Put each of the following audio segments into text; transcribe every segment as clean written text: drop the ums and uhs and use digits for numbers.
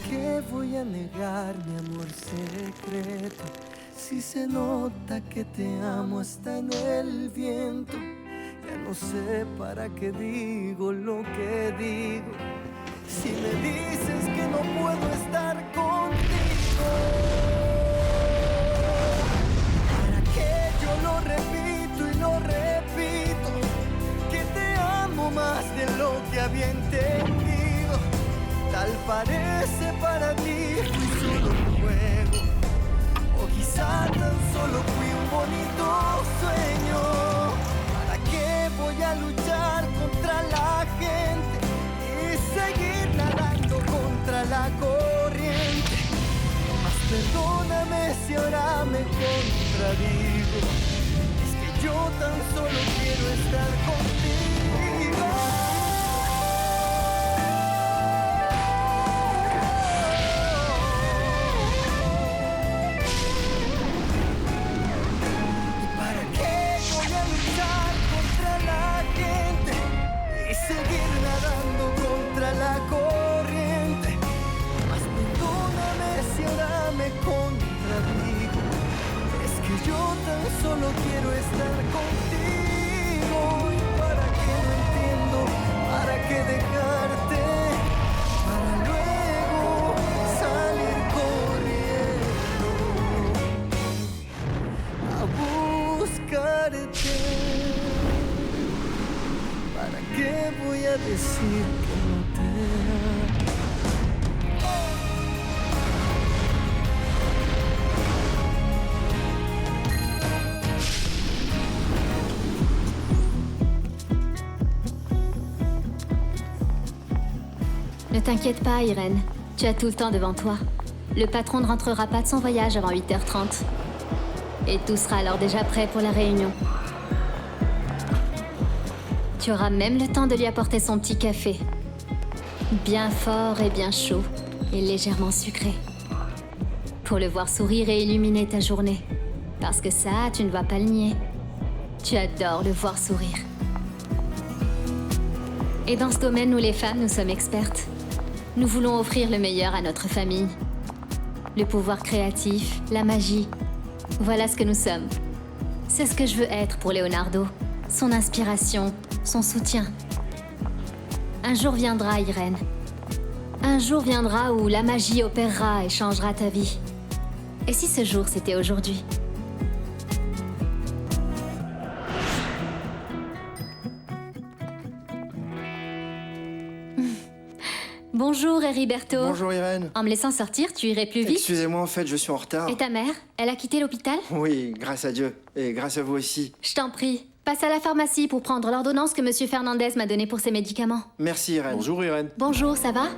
qué voy a negar mi amor secreto? Si se nota que te amo hasta en el viento. Ya no sé para qué digo lo que digo. Si me dices que no puedo estar contigo, ¿para qué yo lo repito y lo repito? Que te amo más de lo que había entendido. Tal parece para ti fui solo un juego, o quizá tan solo fui un bonito sueño. ¿Para qué voy a luchar contra la gente y seguir nadando contra la corriente? Mas perdóname si ahora me contradigo. Es que yo tan solo quiero estar contigo. Seguir nadando contra la corriente. Mas perdóname si ahora me contradigo. Es que yo tan solo quiero estar contigo. ¿Y para qué no entiendo? ¿Para qué dejarte? Para luego salir corriendo a buscarte. ¿Para qué voy a decir que no te amo? Ne t'inquiète pas, Irène. Tu as tout le temps devant toi. Le patron ne rentrera pas de son voyage avant 8h30. Et tout sera alors déjà prêt pour la réunion. Tu auras même le temps de lui apporter son petit café. Bien fort et bien chaud, et légèrement sucré. Pour le voir sourire et illuminer ta journée. Parce que ça, tu ne vas pas le nier. Tu adores le voir sourire. Et dans ce domaine, nous les femmes, nous sommes expertes. Nous voulons offrir le meilleur à notre famille. Le pouvoir créatif, la magie. Voilà ce que nous sommes. C'est ce que je veux être pour Leonardo. Son inspiration, son soutien. Un jour viendra, Irène. Un jour viendra où la magie opérera et changera ta vie. Et si ce jour, c'était aujourd'hui? Bonjour, Heriberto. Bonjour, Irène. En me laissant sortir, tu irais plus vite? Excusez-moi, en fait, je suis en retard. Et ta mère? Elle a quitté l'hôpital? Oui, grâce à Dieu. Et grâce à vous aussi. Je t'en prie. Passe à la pharmacie pour prendre l'ordonnance que Monsieur Fernandez m'a donnée pour ses médicaments. Merci, Irène. Bonjour, Irène. Bonjour, ça va?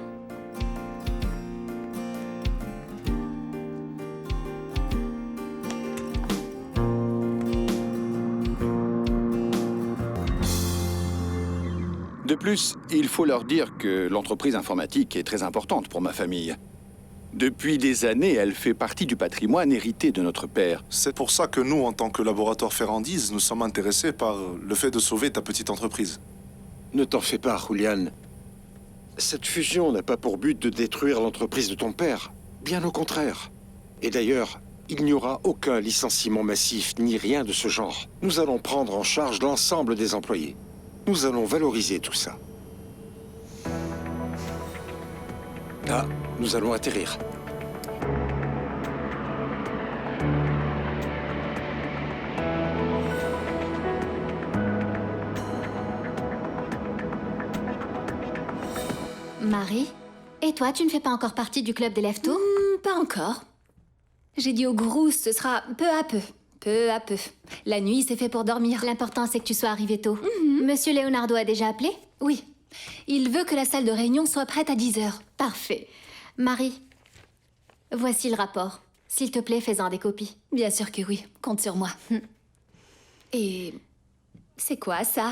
De plus, il faut leur dire que l'entreprise informatique est très importante pour ma famille. Depuis des années, elle fait partie du patrimoine hérité de notre père. C'est pour ça que nous, en tant que laboratoire Ferrandise, nous sommes intéressés par le fait de sauver ta petite entreprise. Ne t'en fais pas, Julian. Cette fusion n'a pas pour but de détruire l'entreprise de ton père. Bien au contraire. Et d'ailleurs, il n'y aura aucun licenciement massif ni rien de ce genre. Nous allons prendre en charge l'ensemble des employés. Nous allons valoriser tout ça. Ah, nous allons atterrir. Marie? Et toi, tu ne fais pas encore partie du club des lève-tôt? Pas encore. J'ai dit au Grous, ce sera peu à peu. Peu à peu. La nuit, c'est fait pour dormir. L'important, c'est que tu sois arrivé tôt. Monsieur Leonardo a déjà appelé? Oui. Il veut que la salle de réunion soit prête à 10h. Parfait. Marie, voici le rapport. S'il te plaît, fais-en des copies. Bien sûr que oui. Compte sur moi. Et... c'est quoi, ça?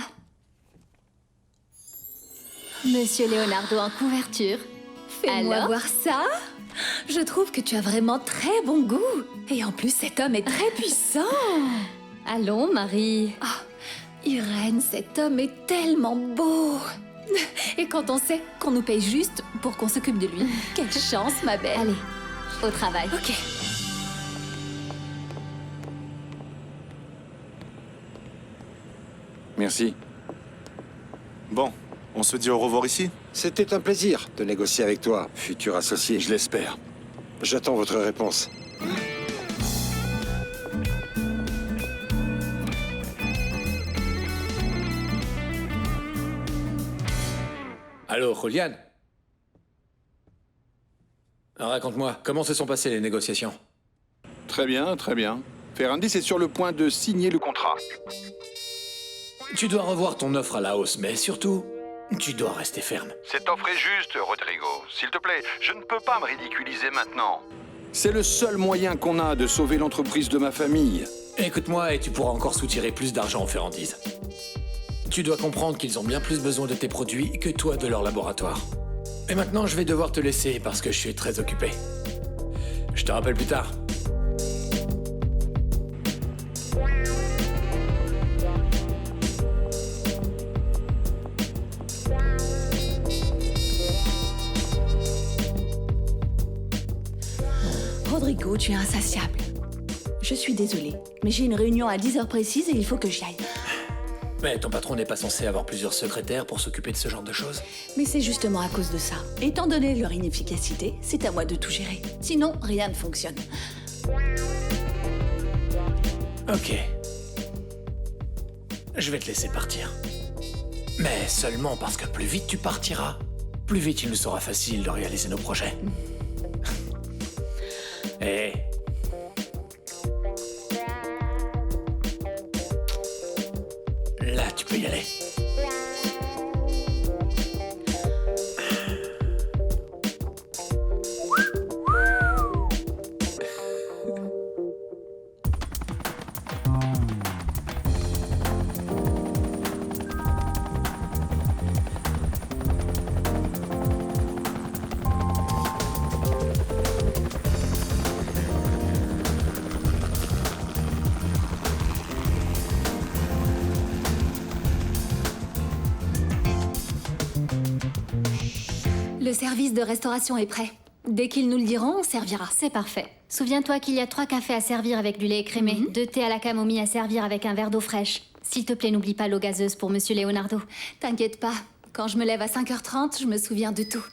Monsieur Leonardo en couverture. Fais-moi Alors? voir ça. Je trouve que tu as vraiment très bon goût. Et en plus, cet homme est très puissant. Allons, Marie. Ah, Irène, cet homme est tellement beau. Et quand on sait qu'on nous paye juste pour qu'on s'occupe de lui. Quelle chance, ma belle. Allez, au travail. Ok. Merci. Bon, on se dit au revoir ici? C'était un plaisir de négocier avec toi, futur associé. Je l'espère. J'attends votre réponse. Allô, Julian? Raconte-moi, comment se sont passées les négociations? Très bien, très bien. Ferrandis est sur le point de signer le contrat. Tu dois revoir ton offre à la hausse, mais surtout, tu dois rester ferme. Cette offre est juste, Rodrigo. S'il te plaît, je ne peux pas me ridiculiser maintenant. C'est le seul moyen qu'on a de sauver l'entreprise de ma famille. Écoute-moi et tu pourras encore soutirer plus d'argent aux Ferrandis. Tu dois comprendre qu'ils ont bien plus besoin de tes produits que toi de leur laboratoire. Et maintenant, je vais devoir te laisser parce que je suis très occupé. Je te rappelle plus tard. Rodrigo, tu es insatiable. Je suis désolée, mais j'ai une réunion à 10h précise et il faut que j'y aille. Mais ton patron n'est pas censé avoir plusieurs secrétaires pour s'occuper de ce genre de choses? Mais c'est justement à cause de ça. Étant donné leur inefficacité, c'est à moi de tout gérer. Sinon, rien ne fonctionne. Ok. Je vais te laisser partir. Mais seulement parce que plus vite tu partiras, plus vite il nous sera facile de réaliser nos projets. Et... là, tu peux y aller. Le service de restauration est prêt. Dès qu'ils nous le diront, on servira. C'est parfait. Souviens-toi qu'il y a 3 cafés à servir avec du lait écrémé, 2 thés à la camomille à servir avec un verre d'eau fraîche. S'il te plaît, n'oublie pas l'eau gazeuse pour Monsieur Leonardo. T'inquiète pas. Quand je me lève à 5h30, je me souviens de tout.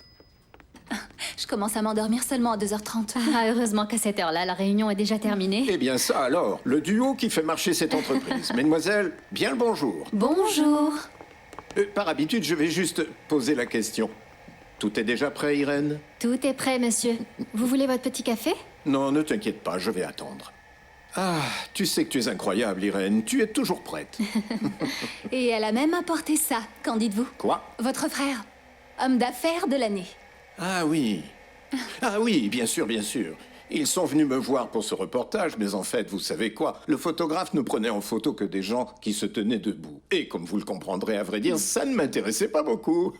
Je commence à m'endormir seulement à 2h30. Ah, heureusement qu'à cette heure-là, la réunion est déjà terminée. Eh bien ça alors, le duo qui fait marcher cette entreprise. Mesdemoiselles, bien le bonjour. Bonjour. Par habitude, je vais juste poser la question. Tout est déjà prêt, Irène? Tout est prêt, monsieur. Vous voulez votre petit café? Non, ne t'inquiète pas, je vais attendre. Ah, tu sais que tu es incroyable, Irène. Tu es toujours prête. Et elle a même apporté ça, qu'en dites-vous? Quoi? Votre frère, homme d'affaires de l'année. Ah oui. Ah oui, bien sûr, bien sûr. Ils sont venus me voir pour ce reportage, mais en fait, vous savez quoi? Le photographe ne prenait en photo que des gens qui se tenaient debout. Et comme vous le comprendrez, à vrai dire, ça ne m'intéressait pas beaucoup.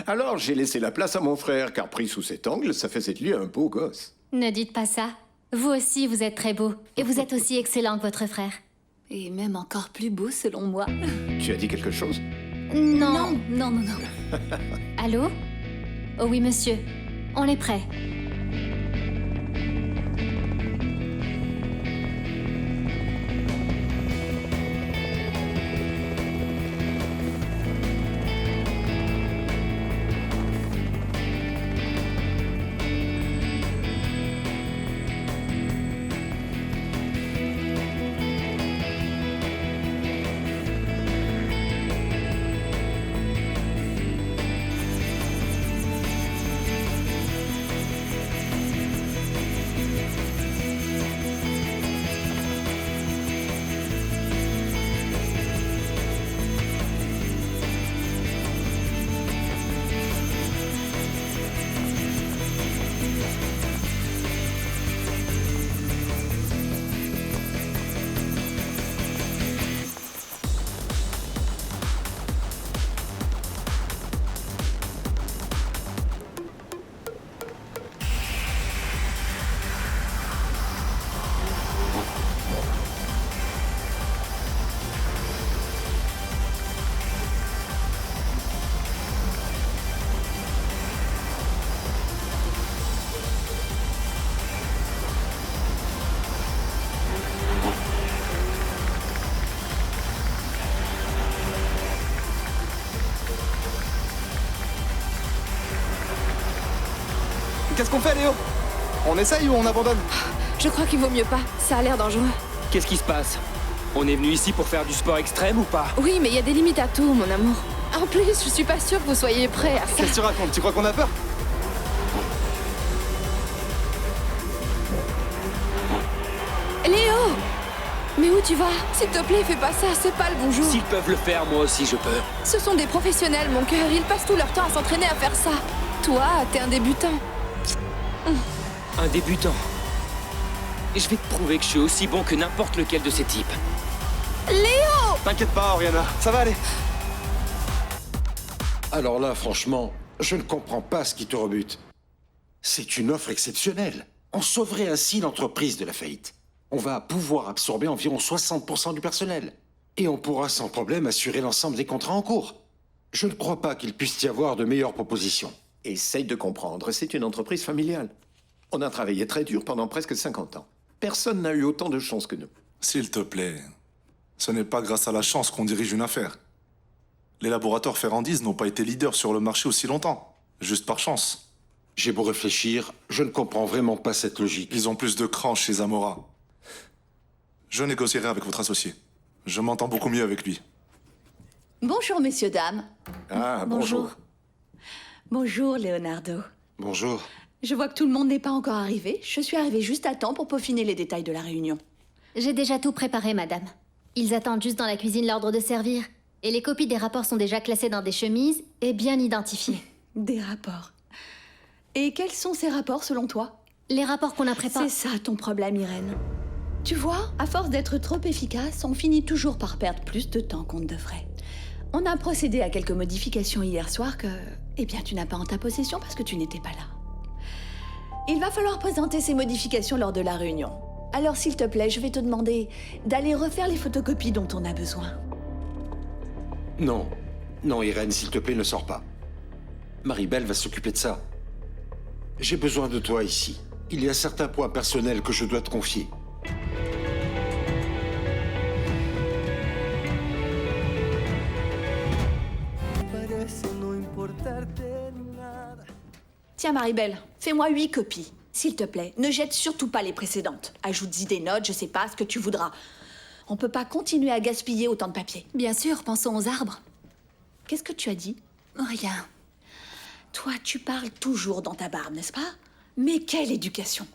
Alors j'ai laissé la place à mon frère, car pris sous cet angle, ça faisait de lui un beau gosse. Ne dites pas ça. Vous aussi, vous êtes très beau. Et vous êtes aussi excellent que votre frère. Et même encore plus beau, selon moi. Tu as dit quelque chose? Non. Non. Allô? Oh oui, monsieur. On est prêt. Qu'est-ce qu'on fait, Léo? On essaye ou on abandonne? Je crois qu'il vaut mieux pas. Ça a l'air dangereux. Qu'est-ce qui se passe? On est venu ici pour faire du sport extrême ou pas? Oui, mais il y a des limites à tout, mon amour. En plus, je suis pas sûre que vous soyez prêts à ça. Qu'est-ce que tu racontes? Tu crois qu'on a peur? Léo! Mais où tu vas? S'il te plaît, fais pas ça, c'est pas le bonjour. S'ils peuvent le faire, moi aussi je peux. Ce sont des professionnels, mon cœur. Ils passent tout leur temps à s'entraîner à faire ça. Toi, t'es un débutant. Un débutant. Et je vais te prouver que je suis aussi bon que n'importe lequel de ces types. Léo! T'inquiète pas, Oriana, ça va aller. Alors là, franchement, je ne comprends pas ce qui te rebute. C'est une offre exceptionnelle. On sauverait ainsi l'entreprise de la faillite. On va pouvoir absorber environ 60% du personnel. Et on pourra sans problème assurer l'ensemble des contrats en cours. Je ne crois pas qu'il puisse y avoir de meilleures propositions. Essaye de comprendre, c'est une entreprise familiale. On a travaillé très dur pendant presque 50 ans. Personne n'a eu autant de chance que nous. S'il te plaît, ce n'est pas grâce à la chance qu'on dirige une affaire. Les laboratoires Ferrandis n'ont pas été leaders sur le marché aussi longtemps, juste par chance. J'ai beau réfléchir, je ne comprends vraiment pas cette logique. Ils ont plus de cran chez Zamora. Je négocierai avec votre associé. Je m'entends beaucoup mieux avec lui. Bonjour, messieurs, dames. Ah, bonjour. Bonjour, Leonardo. Bonjour. Je vois que tout le monde n'est pas encore arrivé. Je suis arrivée juste à temps pour peaufiner les détails de la réunion. J'ai déjà tout préparé, madame. Ils attendent juste dans la cuisine l'ordre de servir. Et les copies des rapports sont déjà classées dans des chemises et bien identifiées. Des rapports. Et quels sont ces rapports, selon toi? Les rapports qu'on a préparés... C'est ça ton problème, Irène. Tu vois, à force d'être trop efficace, on finit toujours par perdre plus de temps qu'on ne devrait. On a procédé à quelques modifications hier soir que... Eh bien, tu n'as pas en ta possession parce que tu n'étais pas là. Il va falloir présenter ces modifications lors de la réunion. Alors, s'il te plaît, je vais te demander d'aller refaire les photocopies dont on a besoin. Non. Non, Irène, s'il te plaît, ne sors pas. Maribel va s'occuper de ça. J'ai besoin de toi ici. Il y a certains points personnels que je dois te confier. Tiens, Maribel, fais-moi 8 copies. S'il te plaît, ne jette surtout pas les précédentes. Ajoute-y des notes, je sais pas, ce que tu voudras. On peut pas continuer à gaspiller autant de papier. Bien sûr, pensons aux arbres. Qu'est-ce que tu as dit? Rien. Toi, tu parles toujours dans ta barbe, n'est-ce pas? Mais quelle éducation!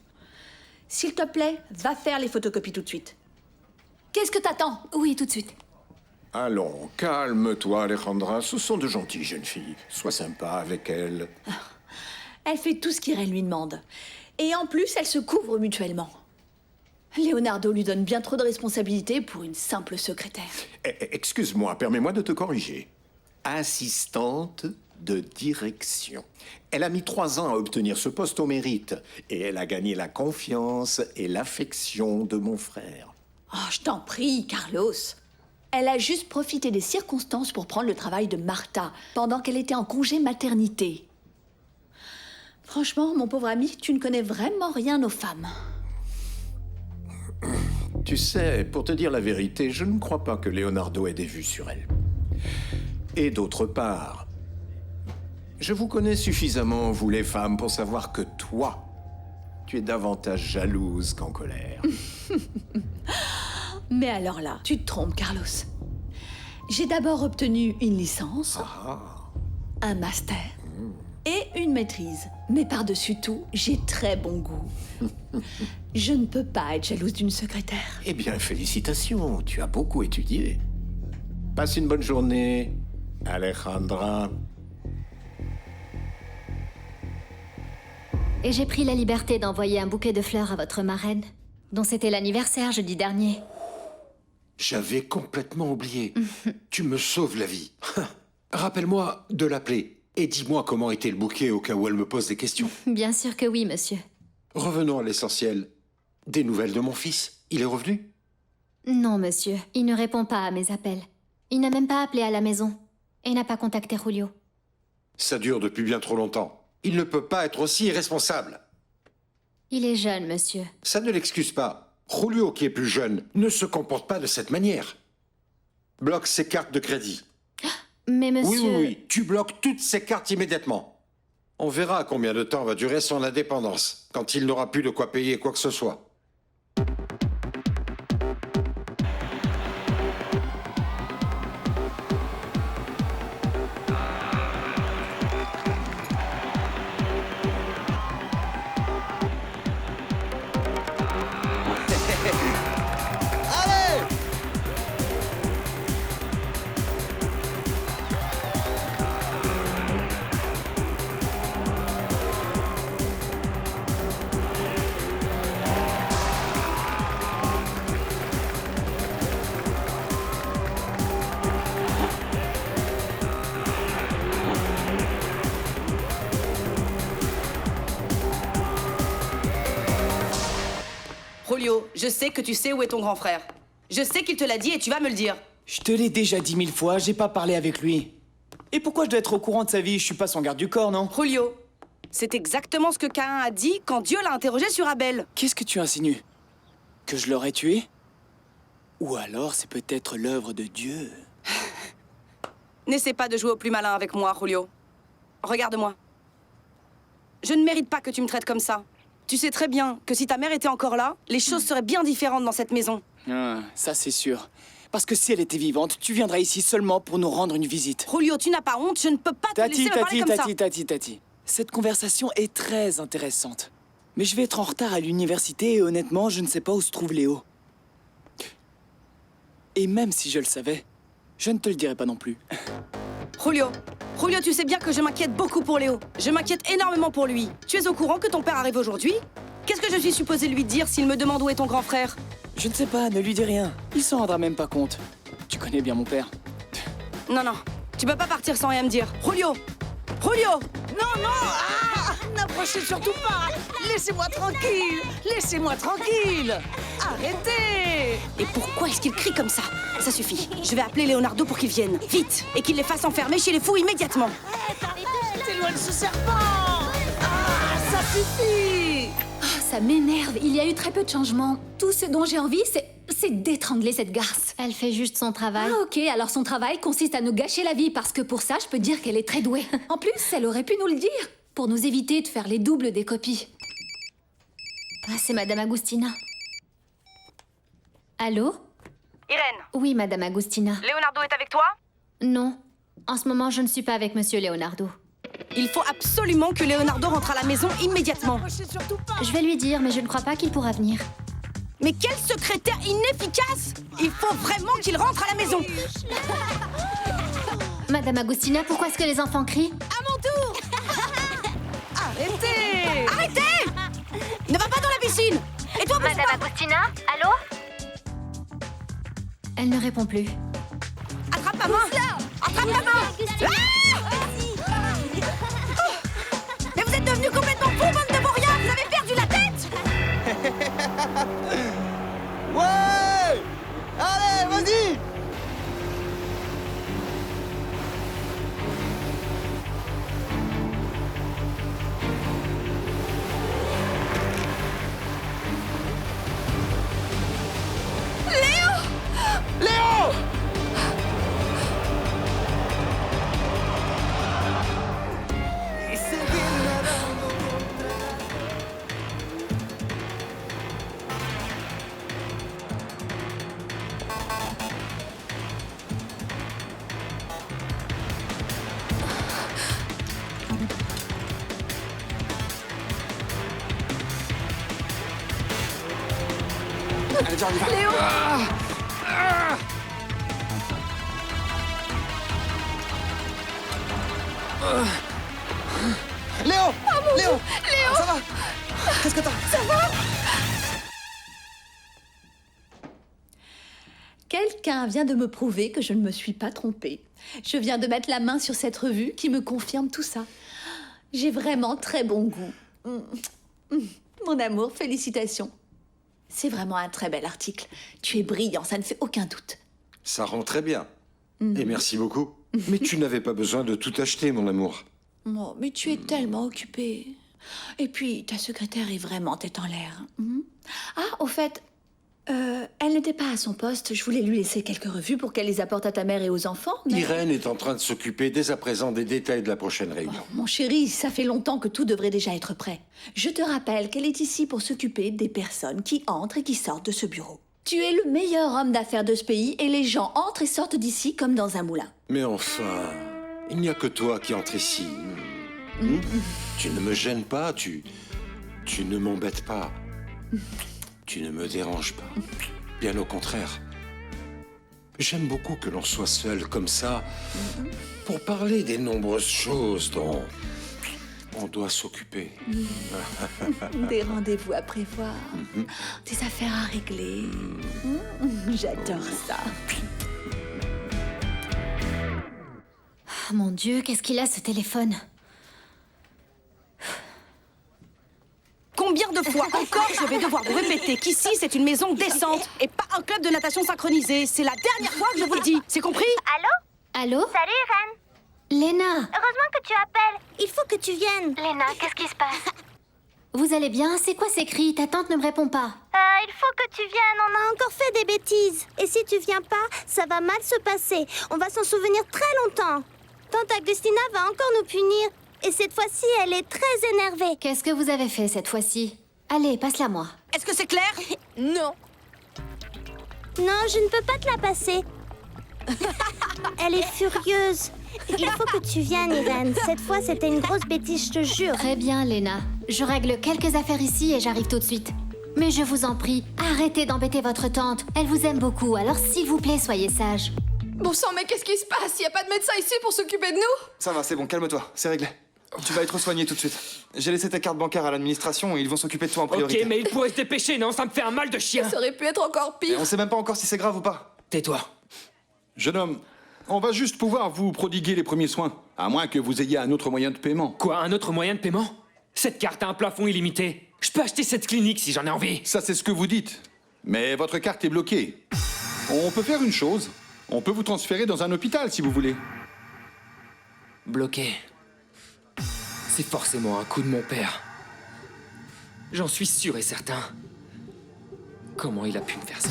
S'il te plaît, va faire les photocopies tout de suite. Qu'est-ce que t'attends? Oui, tout de suite. Allons, calme-toi, Alejandra. Ce sont de gentilles jeunes filles. Sois sympa avec elles. Elle fait tout ce qu'Irène lui demande. Et en plus, elles se couvrent mutuellement. Leonardo lui donne bien trop de responsabilités pour une simple secrétaire. Excuse-moi, permets-moi de te corriger. Assistante de direction. Elle a mis 3 ans à obtenir ce poste au mérite. Et elle a gagné la confiance et l'affection de mon frère. Oh, je t'en prie, Carlos. Elle a juste profité des circonstances pour prendre le travail de Martha pendant qu'elle était en congé maternité. Franchement, mon pauvre ami, tu ne connais vraiment rien aux femmes. Tu sais, pour te dire la vérité, je ne crois pas que Leonardo ait des vues sur elle. Et d'autre part, je vous connais suffisamment, vous les femmes, pour savoir que toi, tu es davantage jalouse qu'en colère. Mais alors là, tu te trompes, Carlos. J'ai d'abord obtenu une licence, un master et une maîtrise. Mais par-dessus tout, j'ai très bon goût. Je ne peux pas être jalouse d'une secrétaire. Eh bien, félicitations, tu as beaucoup étudié. Passe une bonne journée, Alejandra. Et j'ai pris la liberté d'envoyer un bouquet de fleurs à votre marraine, dont c'était l'anniversaire jeudi dernier. J'avais complètement oublié. Tu me sauves la vie. Rappelle-moi de l'appeler. Et dis-moi comment était le bouquet au cas où elle me pose des questions. Bien sûr que oui, monsieur. Revenons à l'essentiel. Des nouvelles de mon fils? Il est revenu? Non, monsieur. Il ne répond pas à mes appels. Il n'a même pas appelé à la maison. Et n'a pas contacté Julio. Ça dure depuis bien trop longtemps. Il ne peut pas être aussi irresponsable. Il est jeune, monsieur. Ça ne l'excuse pas. Julio, qui est plus jeune, ne se comporte pas de cette manière. Bloque ses cartes de crédit. Mais monsieur... Oui, tu bloques toutes ces cartes immédiatement. On verra combien de temps va durer son indépendance, quand il n'aura plus de quoi payer quoi que ce soit. Julio, je sais que tu sais où est ton grand frère. Je sais qu'il te l'a dit et tu vas me le dire. Je te l'ai déjà dit 1000 fois, j'ai pas parlé avec lui. Et pourquoi je dois être au courant de sa vie? Je suis pas son garde du corps, non? Julio, c'est exactement ce que Caïn a dit quand Dieu l'a interrogé sur Abel. Qu'est-ce que tu insinues? Que je l'aurais tué? Ou alors c'est peut-être l'œuvre de Dieu? N'essaie pas de jouer au plus malin avec moi, Julio. Regarde-moi. Je ne mérite pas que tu me traites comme ça. Tu sais très bien que si ta mère était encore là, les choses seraient bien différentes dans cette maison. Ah, ça c'est sûr. Parce que si elle était vivante, tu viendrais ici seulement pour nous rendre une visite. Julio, tu n'as pas honte, je ne peux pas te laisser me parler comme ça. Tati. Cette conversation est très intéressante. Mais je vais être en retard à l'université et honnêtement, je ne sais pas où se trouve Léo. Et même si je le savais, je ne te le dirai pas non plus. Julio, tu sais bien que je m'inquiète beaucoup pour Léo. Je m'inquiète énormément pour lui. Tu es au courant que ton père arrive aujourd'hui? Qu'est-ce que je suis supposée lui dire s'il me demande où est ton grand frère? Je ne sais pas, ne lui dis rien. Il s'en rendra même pas compte. Tu connais bien mon père. Non, tu peux pas partir sans rien me dire. Julio! Non, n'approchez surtout pas. Laissez-moi tranquille. Arrêtez. Et pourquoi est-ce qu'il crie comme ça? Ça suffit. Je vais appeler Leonardo pour qu'il vienne. Vite! Et qu'il les fasse enfermer chez les fous immédiatement. T'éloigne ce serpent. Ça suffit. Ça m'énerve. Il y a eu très peu de changements. Tout ce dont j'ai envie, c'est d'étrangler cette garce. Elle fait juste son travail. Ah ok, alors son travail consiste à nous gâcher la vie, parce que pour ça, je peux dire qu'elle est très douée. En plus, elle aurait pu nous le dire, pour nous éviter de faire les doubles des copies. Ah, c'est Madame Agustina. Allô? Irène? Oui, Madame Agustina. Leonardo est avec toi? Non. En ce moment, je ne suis pas avec Monsieur Leonardo. Il faut absolument que Leonardo rentre à la maison immédiatement. Je vais lui dire, mais je ne crois pas qu'il pourra venir. Mais quel secrétaire inefficace! Il faut vraiment qu'il rentre à la maison. Madame Agustina, pourquoi est-ce que les enfants crient? À mon tour. Arrêtez! Ne va pas dans la piscine. Et toi, Madame Agustina? Allô? Elle ne répond plus. Attrape ma main! Attrape ma main! Mais vous êtes devenus complètement fous, bande de vauriens! Vous avez perdu la tête! Ouais! Allez, vas-y! Léo! Allez, viens, on y va. Léo! Léo! Ah, mon Léo! Dieu! Léo! Ça va? Qu'est-ce que t'as? Ça va? Quelqu'un vient de me prouver que je ne me suis pas trompée. Je viens de mettre la main sur cette revue qui me confirme tout ça. J'ai vraiment très bon goût. Mon amour, félicitations. C'est vraiment un très bel article. Tu es brillant, ça ne fait aucun doute. Ça rend très bien. Et merci beaucoup. Mais tu n'avais pas besoin de tout acheter, mon amour. Oh, mais tu es tellement occupée. Et puis, ta secrétaire est vraiment tête en l'air. Ah, au fait, Elle n'était pas à son poste. Je voulais lui laisser quelques revues pour qu'elle les apporte à ta mère et aux enfants. Mais... Irène est en train de s'occuper dès à présent des détails de la prochaine réunion. Mon chéri, ça fait longtemps que tout devrait déjà être prêt. Je te rappelle qu'elle est ici pour s'occuper des personnes qui entrent et qui sortent de ce bureau. Tu es le meilleur homme d'affaires de ce pays et les gens entrent et sortent d'ici comme dans un moulin. Mais enfin, il n'y a que toi qui entres ici. Tu ne me gênes pas, tu ne m'embêtes pas. Tu ne me déranges pas. Bien au contraire. J'aime beaucoup que l'on soit seul comme ça pour parler des nombreuses choses dont on doit s'occuper. Des rendez-vous à prévoir, des affaires à régler. J'adore ça. Oh, mon Dieu, qu'est-ce qu'il a ce téléphone? Combien de fois encore je vais devoir vous répéter qu'ici c'est une maison décente et pas un club de natation synchronisé. C'est la dernière fois que je vous le dis. C'est compris? Allô? Salut, Irène. Léna! Heureusement que tu appelles. Il faut que tu viennes. Léna, qu'est-ce qui se passe? Vous allez bien? C'est quoi ces cris? Ta tante ne me répond pas. Il faut que tu viennes. On a encore fait des bêtises. Et si tu viens pas, ça va mal se passer. On va s'en souvenir très longtemps. Tante Agustina va encore nous punir. Et cette fois-ci, elle est très énervée. Qu'est-ce que vous avez fait cette fois-ci? Allez, passe-la moi. Est-ce que c'est clair? Non. Non, je ne peux pas te la passer. Elle est furieuse. Il faut que tu viennes, Irène. Cette fois, c'était une grosse bêtise, je te jure. Très bien, Léna. Je règle quelques affaires ici et j'arrive tout de suite. Mais je vous en prie, arrêtez d'embêter votre tante. Elle vous aime beaucoup, alors s'il vous plaît, soyez sage. Bon sang, mais qu'est-ce qui se passe? Y a pas de médecin ici pour s'occuper de nous? Ça va, c'est bon, calme-toi, c'est réglé. Tu vas être soigné tout de suite. J'ai laissé ta carte bancaire à l'administration et ils vont s'occuper de toi en priorité. Ok, mais il pourrait se dépêcher, non? Ça me fait un mal de chien. Ça aurait pu être encore pire. Et on sait même pas encore si c'est grave ou pas. Tais-toi. Jeune homme, on va juste pouvoir vous prodiguer les premiers soins, à moins que vous ayez un autre moyen de paiement. Quoi, un autre moyen de paiement? Cette carte a un plafond illimité. Je peux acheter cette clinique si j'en ai envie. Ça, c'est ce que vous dites. Mais votre carte est bloquée. On peut faire une chose. On peut vous transférer dans un hôpital si vous voulez. Bloqué. C'est forcément un coup de mon père. J'en suis sûr et certain. Comment il a pu me faire ça?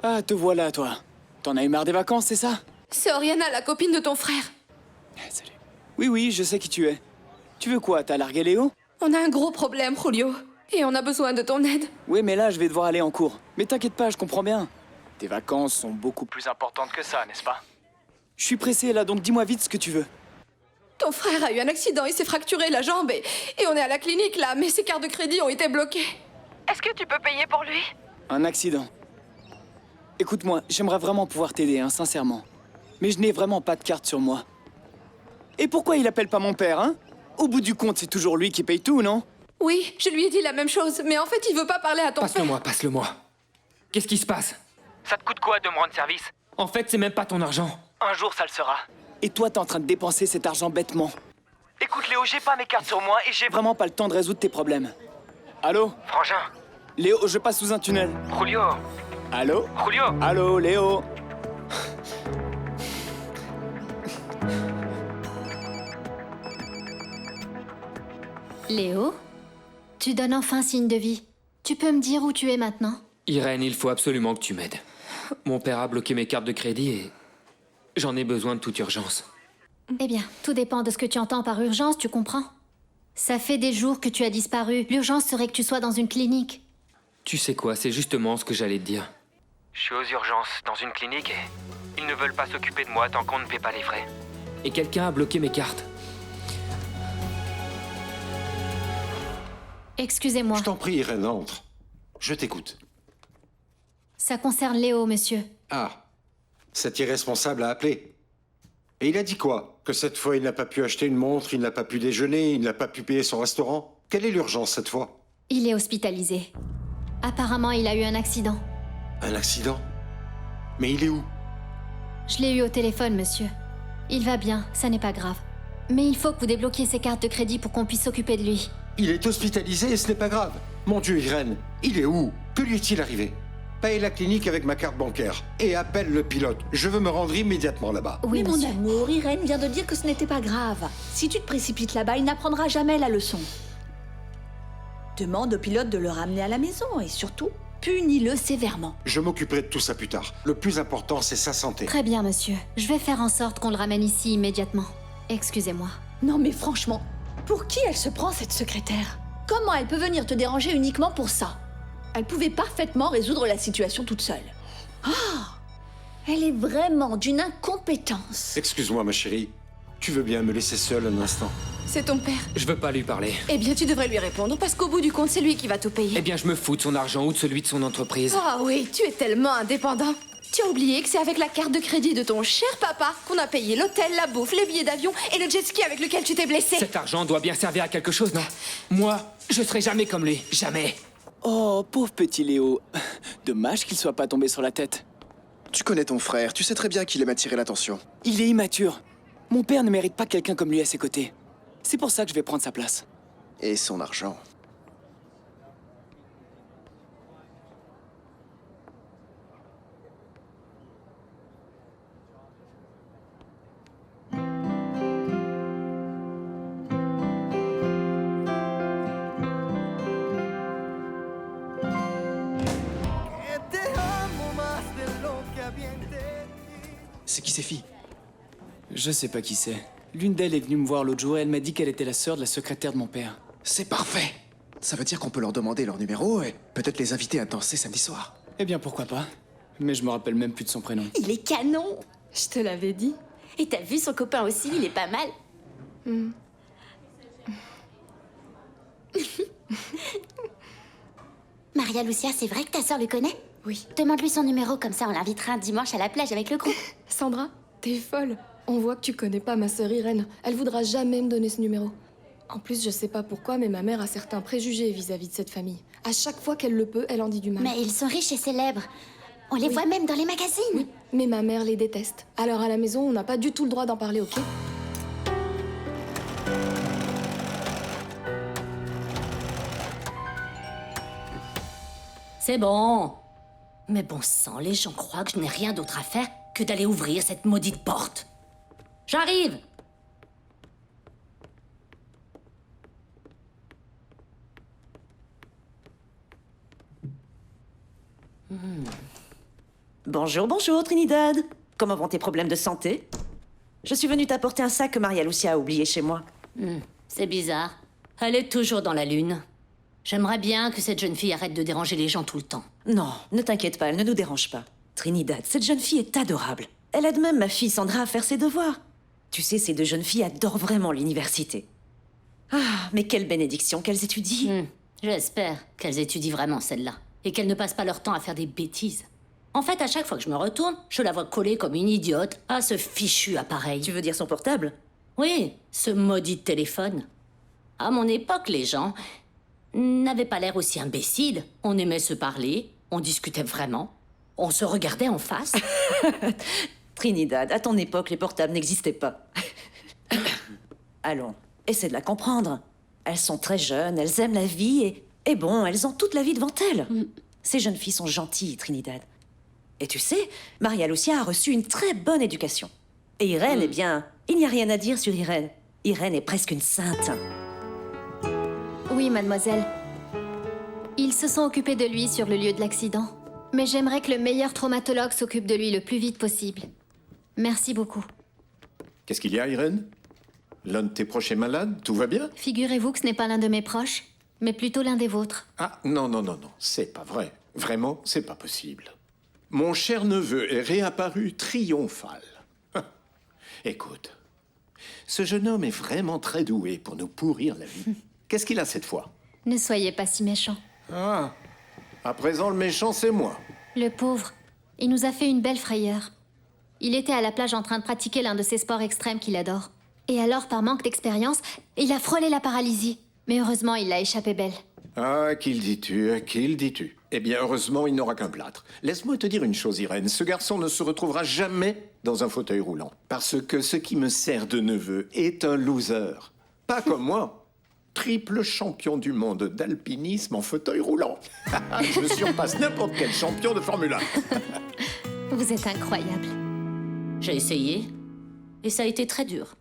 Ah, te voilà, toi. T'en as eu marre des vacances, c'est ça? C'est Oriana, la copine de ton frère. Salut. Oui, je sais qui tu es. Tu veux quoi? T'as largué Léo? On a un gros problème, Julio. Et on a besoin de ton aide. Oui, mais là, je vais devoir aller en cours. Mais t'inquiète pas, je comprends bien. Tes vacances sont beaucoup plus importantes que ça, n'est-ce pas? Je suis pressé, là, donc dis-moi vite ce que tu veux. Ton frère a eu un accident, il s'est fracturé la jambe et on est à la clinique, là, mais ses cartes de crédit ont été bloquées. Est-ce que tu peux payer pour lui? Un accident. Écoute-moi, j'aimerais vraiment pouvoir t'aider, hein, sincèrement. Mais je n'ai vraiment pas de carte sur moi. Et pourquoi il appelle pas mon père, hein? Au bout du compte, c'est toujours lui qui paye tout, non? Oui, je lui ai dit la même chose, mais en fait, il veut pas parler à ton père. Passe-le-moi. Qu'est-ce qui se passe? Ça te coûte quoi de me rendre service? En fait, c'est même pas ton argent. Un jour, ça le sera. Et toi, t'es en train de dépenser cet argent bêtement. Écoute, Léo, j'ai pas mes cartes sur moi et j'ai vraiment pas le temps de résoudre tes problèmes. Allô? Frangin. Léo, je passe sous un tunnel. Julio. Allô? Julio. Allô, Léo? Léo? Tu donnes enfin signe de vie. Tu peux me dire où tu es maintenant? Irène, il faut absolument que tu m'aides. Mon père a bloqué mes cartes de crédit et j'en ai besoin de toute urgence. Eh bien, tout dépend de ce que tu entends par urgence, tu comprends? Ça fait des jours que tu as disparu. L'urgence serait que tu sois dans une clinique. Tu sais quoi, c'est justement ce que j'allais te dire. Je suis aux urgences, dans une clinique, et ils ne veulent pas s'occuper de moi tant qu'on ne paie pas les frais. Et quelqu'un a bloqué mes cartes. Excusez-moi. Je t'en prie, Irène, entre. Je t'écoute. Ça concerne Léo, monsieur. Ah, cet irresponsable a appelé. Et il a dit quoi? Que cette fois, il n'a pas pu acheter une montre, il n'a pas pu déjeuner, il n'a pas pu payer son restaurant? Quelle est l'urgence cette fois? Il est hospitalisé. Apparemment, il a eu un accident. Un accident? Mais il est où? Je l'ai eu au téléphone, monsieur. Il va bien, ça n'est pas grave. Mais il faut que vous débloquiez ses cartes de crédit pour qu'on puisse s'occuper de lui. Il est hospitalisé et ce n'est pas grave. Mon Dieu, Irène, il est où? Que lui est-il arrivé? paye la clinique avec ma carte bancaire et appelle le pilote. Je veux me rendre immédiatement là-bas. Oui, mon amour, Irène vient de dire que ce n'était pas grave. Si tu te précipites là-bas, il n'apprendra jamais la leçon. Demande au pilote de le ramener à la maison et surtout, punis-le sévèrement. Je m'occuperai de tout ça plus tard. Le plus important, c'est sa santé. Très bien, monsieur. Je vais faire en sorte qu'on le ramène ici immédiatement. Excusez-moi. Non mais franchement, pour qui elle se prend cette secrétaire? Comment elle peut venir te déranger uniquement pour ça? Elle pouvait parfaitement résoudre la situation toute seule. Ah! Elle est vraiment d'une incompétence. Excuse-moi, ma chérie. Tu veux bien me laisser seule un instant? C'est ton père. Je veux pas lui parler. Eh bien, tu devrais lui répondre, parce qu'au bout du compte, c'est lui qui va tout payer. Eh bien, je me fous de son argent ou de celui de son entreprise. Ah oui, tu es tellement indépendant. Tu as oublié que c'est avec la carte de crédit de ton cher papa qu'on a payé l'hôtel, la bouffe, les billets d'avion et le jet ski avec lequel tu t'es blessé. Cet argent doit bien servir à quelque chose, non? Moi, je serai jamais comme lui. Jamais. Oh, pauvre petit Léo. Dommage qu'il soit pas tombé sur la tête. Tu connais ton frère, tu sais très bien qu'il aime attirer l'attention. Il est immature. Mon père ne mérite pas quelqu'un comme lui à ses côtés. C'est pour ça que je vais prendre sa place. Et son argent. C'est qui ces filles? Je sais pas qui c'est. L'une d'elles est venue me voir l'autre jour et elle m'a dit qu'elle était la sœur de la secrétaire de mon père. C'est parfait. Ça veut dire qu'on peut leur demander leur numéro et peut-être les inviter à danser samedi soir. Eh bien, pourquoi pas. Mais je me rappelle même plus de son prénom. Il est canon. Je te l'avais dit. Et t'as vu son copain aussi, il est pas mal. Maria Lucia, c'est vrai que ta sœur le connaît? Oui. Demande-lui son numéro, comme ça on l'invitera un dimanche à la plage avec le groupe. Sandra, t'es folle. On voit que tu connais pas ma sœur Irène. Elle voudra jamais me donner ce numéro. En plus, je sais pas pourquoi, mais ma mère a certains préjugés vis-à-vis de cette famille. À chaque fois qu'elle le peut, elle en dit du mal. Mais ils sont riches et célèbres. On les voit même dans les magazines. Oui, mais ma mère les déteste. Alors à la maison, on n'a pas du tout le droit d'en parler, ok? C'est bon. Mais bon sang, les gens croient que je n'ai rien d'autre à faire que d'aller ouvrir cette maudite porte. J'arrive. Bonjour, bonjour, Trinidad. Comment vont tes problèmes de santé? Je suis venue t'apporter un sac que Maria Lucia a oublié chez moi. C'est bizarre. Elle est toujours dans la lune. J'aimerais bien que cette jeune fille arrête de déranger les gens tout le temps. Non, ne t'inquiète pas, elle ne nous dérange pas. Trinidad, cette jeune fille est adorable. Elle aide même ma fille Sandra à faire ses devoirs. Tu sais, ces deux jeunes filles adorent vraiment l'université. Ah, mais quelle bénédiction qu'elles étudient. J'espère qu'elles étudient vraiment celle-là. Et qu'elles ne passent pas leur temps à faire des bêtises. En fait, à chaque fois que je me retourne, je la vois collée comme une idiote à ce fichu appareil. Tu veux dire son portable? Oui, ce maudit téléphone. À mon époque, les gens n'avaient pas l'air aussi imbéciles. On aimait se parler, on discutait vraiment, on se regardait en face. Trinidad, à ton époque, les portables n'existaient pas. Allons, essaie de la comprendre. Elles sont très jeunes, elles aiment la vie et bon, elles ont toute la vie devant elles. Ces jeunes filles sont gentilles, Trinidad. Et tu sais, Maria Lucia a reçu une très bonne éducation. Et Irène, eh bien, il n'y a rien à dire sur Irène. Irène est presque une sainte. Oui, mademoiselle. Ils se sont occupés de lui sur le lieu de l'accident. Mais j'aimerais que le meilleur traumatologue s'occupe de lui le plus vite possible. Merci beaucoup. Qu'est-ce qu'il y a, Irène? L'un de tes proches est malade? Tout va bien? Figurez-vous que ce n'est pas l'un de mes proches, mais plutôt l'un des vôtres. Ah, non, non, non, non, c'est pas vrai. Vraiment, c'est pas possible. Mon cher neveu est réapparu triomphal. Écoute, ce jeune homme est vraiment très doué pour nous pourrir la vie. Qu'est-ce qu'il a cette fois? Ne soyez pas si méchant. Ah, à présent le méchant, c'est moi. Le pauvre, il nous a fait une belle frayeur. Il était à la plage en train de pratiquer l'un de ces sports extrêmes qu'il adore. Et alors, par manque d'expérience, il a frôlé la paralysie. Mais heureusement, il l'a échappé belle. Ah, qu'il dis-tu, qu'il dis-tu? Eh bien, heureusement, il n'aura qu'un plâtre. Laisse-moi te dire une chose, Irène. Ce garçon ne se retrouvera jamais dans un fauteuil roulant. Parce que ce qui me sert de neveu est un loser. Pas comme moi. triple champion du monde d'alpinisme en fauteuil roulant. Je surpasse n'importe quel champion de Formule 1. Vous êtes incroyable. J'ai essayé, et ça a été très dur.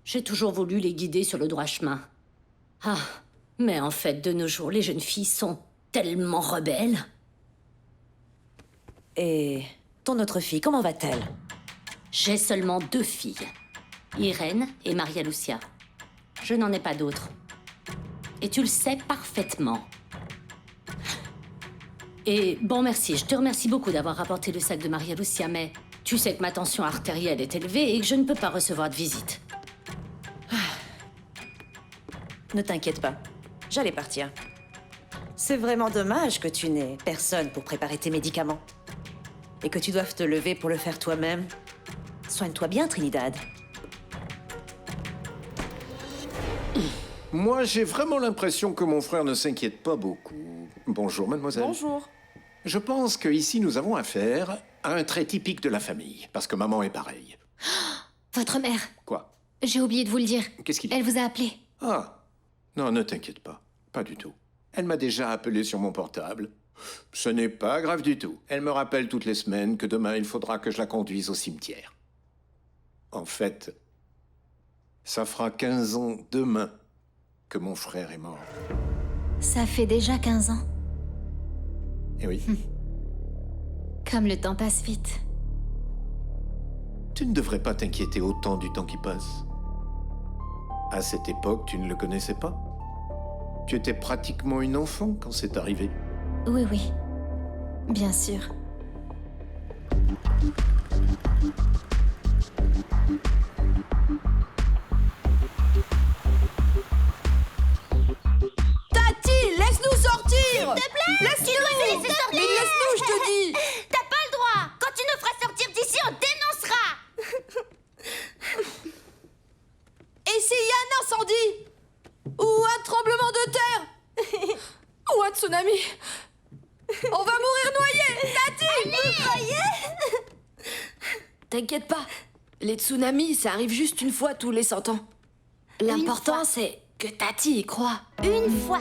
J'ai toujours voulu les guider sur le droit chemin. Ah, mais en fait, de nos jours, les jeunes filles sont tellement rebelles. Et ton autre fille, comment va-t-elle? J'ai seulement 2 filles, Irène et Maria Lucia. Je n'en ai pas d'autres. Et tu le sais parfaitement. Et bon, merci, je te remercie beaucoup d'avoir rapporté le sac de Maria Lucia, mais tu sais que ma tension artérielle est élevée et que je ne peux pas recevoir de visite. Ne t'inquiète pas, j'allais partir. C'est vraiment dommage que tu n'aies personne pour préparer tes médicaments. Et que tu doives te lever pour le faire toi-même. Soigne-toi bien, Trinidad. Moi, j'ai vraiment l'impression que mon frère ne s'inquiète pas beaucoup. Bonjour, mademoiselle. Bonjour. Je pense qu'ici, nous avons affaire à un trait typique de la famille, parce que maman est pareille. Votre mère. Quoi? J'ai oublié de vous le dire. Qu'est-ce qu'il... Elle vous a appelé. Ah. Non, ne t'inquiète pas. Pas du tout. Elle m'a déjà appelé sur mon portable. Ce n'est pas grave du tout. Elle me rappelle toutes les semaines que demain, il faudra que je la conduise au cimetière. En fait, ça fera 15 ans demain que mon frère est mort. Ça fait déjà 15 ans. Eh oui. Comme le temps passe vite. Tu ne devrais pas t'inquiéter autant du temps qui passe. À cette époque, tu ne le connaissais pas. Tu étais pratiquement une enfant quand c'est arrivé. Oui, oui. Bien sûr. Tati, laisse-nous sortir! S'il te plaît! Laisse-nous! Tu dois nous laisser sortir! Mais laisse-nous, je te dis! T'as pas le droit! Quand tu nous feras sortir d'ici, on dénoncera! Et s'il y a un incendie? Ou un tremblement de terre? Ou un tsunami? On va mourir noyés! Tati! Allez! T'inquiète pas. Les tsunamis, ça arrive juste une fois tous les 100 ans. L'important, c'est que Tati y croit. Une fois.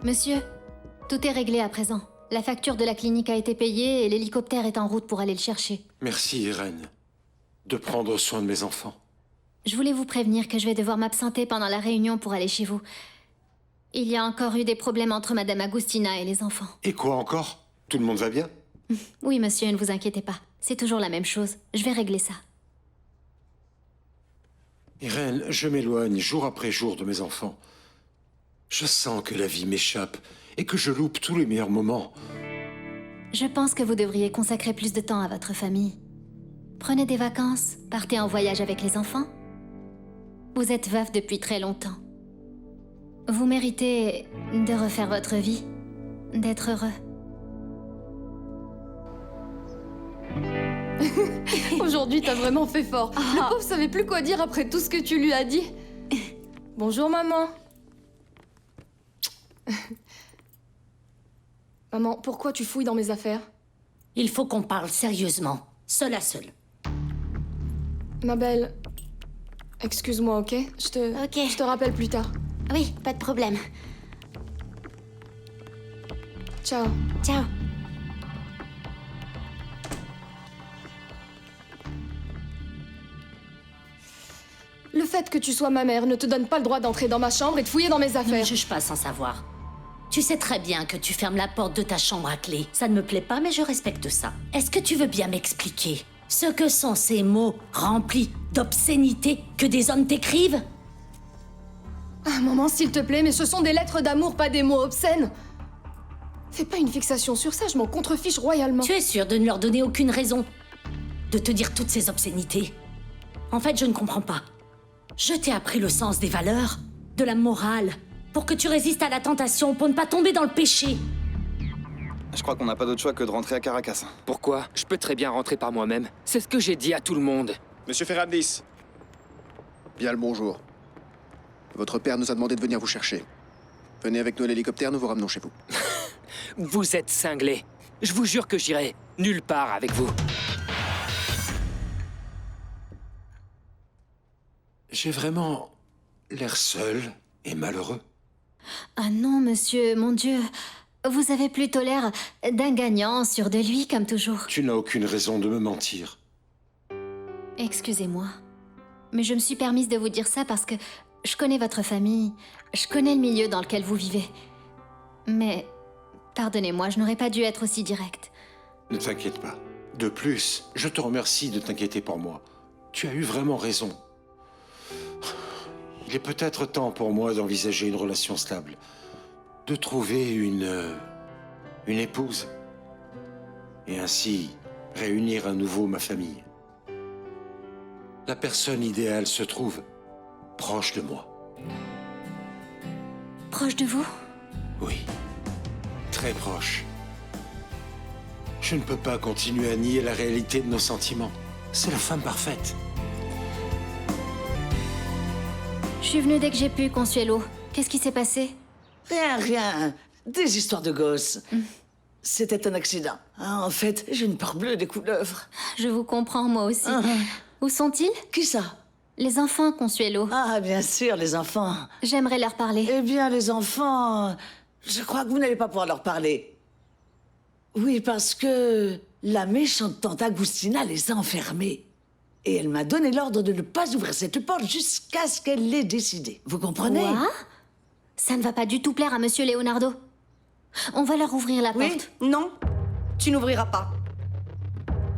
Monsieur, tout est réglé à présent. La facture de la clinique a été payée et l'hélicoptère est en route pour aller le chercher. Merci, Irène, de prendre soin de mes enfants. Je voulais vous prévenir que je vais devoir m'absenter pendant la réunion pour aller chez vous. Il y a encore eu des problèmes entre Madame Agustina et les enfants. Et quoi encore? Tout le monde va bien? Oui, monsieur, ne vous inquiétez pas. C'est toujours la même chose. Je vais régler ça. Irène, je m'éloigne jour après jour de mes enfants. Je sens que la vie m'échappe et que je loupe tous les meilleurs moments. Je pense que vous devriez consacrer plus de temps à votre famille. Prenez des vacances, partez en voyage avec les enfants. Vous êtes veuf depuis très longtemps. Vous méritez de refaire votre vie, d'être heureux. Aujourd'hui, t'as vraiment fait fort. Le pauvre savait plus quoi dire après tout ce que tu lui as dit. Bonjour, maman. Maman, pourquoi tu fouilles dans mes affaires? Il faut qu'on parle sérieusement, seul à seul. Ma belle, excuse-moi, ok? Je te rappelle plus tard. Oui, pas de problème. Ciao. Ciao. Le fait que tu sois ma mère ne te donne pas le droit d'entrer dans ma chambre et de fouiller dans mes affaires. Ne juge pas sans savoir. Tu sais très bien que tu fermes la porte de ta chambre à clé. Ça ne me plaît pas, mais je respecte ça. Est-ce que tu veux bien m'expliquer ce que sont ces mots remplis d'obscénités que des hommes t'écrivent? Ah, maman, s'il te plaît, mais ce sont des lettres d'amour, pas des mots obscènes. Fais pas une fixation sur ça, je m'en contrefiche royalement. Tu es sûre de ne leur donner aucune raison de te dire toutes ces obscénités? En fait, je ne comprends pas. Je t'ai appris le sens des valeurs, de la morale, pour que tu résistes à la tentation, pour ne pas tomber dans le péché. Je crois qu'on n'a pas d'autre choix que de rentrer à Caracas. Pourquoi? Je peux très bien rentrer par moi-même. C'est ce que j'ai dit à tout le monde. Monsieur Ferrandis. Bien le bonjour. Votre père nous a demandé de venir vous chercher. Venez avec nous à l'hélicoptère, nous vous ramenons chez vous. Vous êtes cinglés. Je vous jure que j'irai nulle part avec vous. J'ai vraiment l'air seul et malheureux. Ah non, monsieur, mon Dieu. Vous avez plutôt l'air d'un gagnant, sûr de lui, comme toujours. Tu n'as aucune raison de me mentir. Excusez-moi. Mais je me suis permise de vous dire ça parce que je connais votre famille, je connais le milieu dans lequel vous vivez. Mais, pardonnez-moi, je n'aurais pas dû être aussi directe. Ne t'inquiète pas. De plus, je te remercie de t'inquiéter pour moi. Tu as eu vraiment raison. Il est peut-être temps pour moi d'envisager une relation stable. De trouver une épouse. Et ainsi, réunir à nouveau ma famille. La personne idéale se trouve proche de moi. Proche de vous? Oui, très proche. Je ne peux pas continuer à nier la réalité de nos sentiments. C'est la femme parfaite. Je suis venue dès que j'ai pu, Consuelo. Qu'est-ce qui s'est passé? Rien. Des histoires de gosses. C'était un accident. Ah, en fait, j'ai une peur bleue des couleuvres. Je vous comprends, moi aussi. Où sont-ils? Qui ça? Les enfants, Consuelo. Ah, bien sûr, les enfants. J'aimerais leur parler. Eh bien, les enfants... Je crois que vous n'allez pas pouvoir leur parler. Oui, parce que la méchante tante Agustina les a enfermés. Et elle m'a donné l'ordre de ne pas ouvrir cette porte jusqu'à ce qu'elle l'ait décidé. Vous comprenez? Quoi? Ça ne va pas du tout plaire à Monsieur Leonardo. On va leur ouvrir la porte. Oui, non, tu n'ouvriras pas.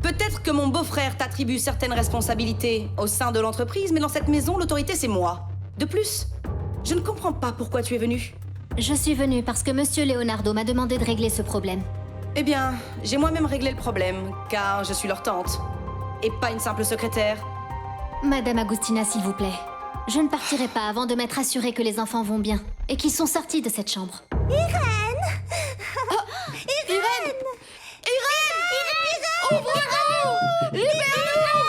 Peut-être que mon beau-frère t'attribue certaines responsabilités au sein de l'entreprise, mais dans cette maison, l'autorité, c'est moi. De plus, je ne comprends pas pourquoi tu es venu. Je suis venue parce que Monsieur Leonardo m'a demandé de régler ce problème. Eh bien, j'ai moi-même réglé le problème, car je suis leur tante. Et pas une simple secrétaire. Madame Agustina, s'il vous plaît. Je ne partirai pas avant de m'être assurée que les enfants vont bien et qu'ils sont sortis de cette chambre. Irène! Irène! Ouvre-nous! Libère-nous!